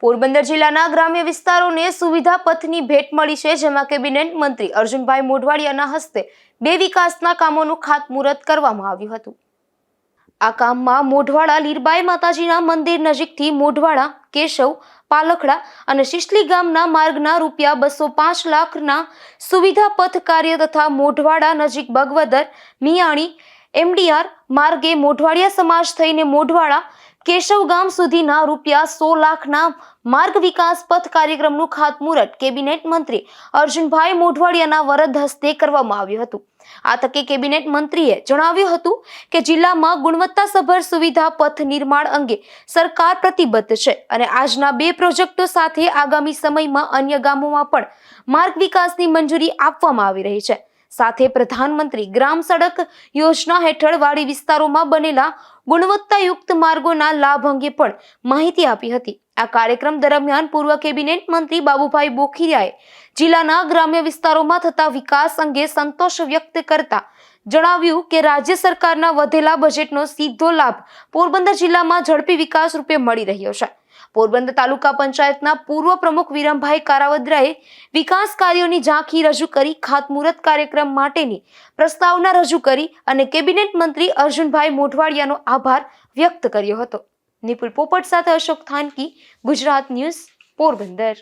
પોરબંદર જિલ્લાના ગ્રામ્ય વિસ્તારોને સુવિધા પથની ભેટ મળી છે, જેમાં કેબિનેટ મંત્રી અર્જુનભાઈ મોઢવાડિયાના હસ્તે 2 વિકાસના કામોનું ખાતમુહૂર્ત કરવામાં આવ્યું હતું। આ કામમાં મોઢવાડા લીરબાઈ માતાજીના મંદિર નજીકથી મોઢવાડા, કેશવ, પાલખડા અને શિશલી ગામના માર્ગના ₹205 લાખના સુવિધા પથ કાર્ય તથા મોઢવાડા નજીક બગવદર, મિયાણી, MDR માર્ગે મોઢવાડિયા સમાજ થઈને મોઢવાડા, કેશવ ગામ સુધીના ₹100 લાખના માર્ગ વિકાસ પથ કાર્યક્રમનું ખાતમુહૂર્ત કેબિનેટ મંત્રી અર્જુનભાઈ મોઢવાડિયાના વરદ હસ્તે કરવામાં આવ્યું હતું। આ તકે કેબિનેટ મંત્રીએ જણાવ્યું હતું કે જિલ્લામાં ગુણવત્તાસભર સુવિધા પથ નિર્માણ અંગે સરકાર પ્રતિબદ્ધ છે અને આજના 2 પ્રોજેક્ટો સાથે આગામી સમયમાં અન્ય ગામોમાં પણ માર્ગ વિકાસની મંજૂરી આપવામાં આવી રહી છે। સાથે પ્રધાનમંત્રી ગ્રામ સડક યોજના હેઠળ વાડી વિસ્તારોમાં બનેલા ગુણવત્તાયુક્ત માર્ગોના લાભ અંગે પણ માહિતી આપી હતી। આ કાર્યક્રમ દરમિયાન પૂર્વ કેબિનેટ મંત્રી બાબુભાઈ બોખીરિયાએ જિલ્લાના ગ્રામ્ય વિસ્તારોમાં થતા વિકાસ અંગે સંતોષ વ્યક્ત કરતા જણાવ્યું કે રાજ્ય સરકારના વધેલા બજેટનો સીધો લાભ પોરબંદર જિલ્લામાં ઝડપી વિકાસ રૂપે મળી રહ્યો છે। પોરબંદર તાલુકા પંચાયતના પૂર્વ પ્રમુખ વિરમભાઈ કારાવદ્રાએ વિકાસ કાર્યોની ઝાંખી રજૂ કરી ખાતમુહૂર્ત કાર્યક્રમ માટેની પ્રસ્તાવના રજૂ કરી અને કેબિનેટ મંત્રી અર્જુનભાઈ મોઢવાડિયાનો આભાર વ્યક્ત કર્યો હતો। નિપુલ પોપટ સાથે અશોક થાનકી, ગુજરાત ન્યૂઝ, પોરબંદર।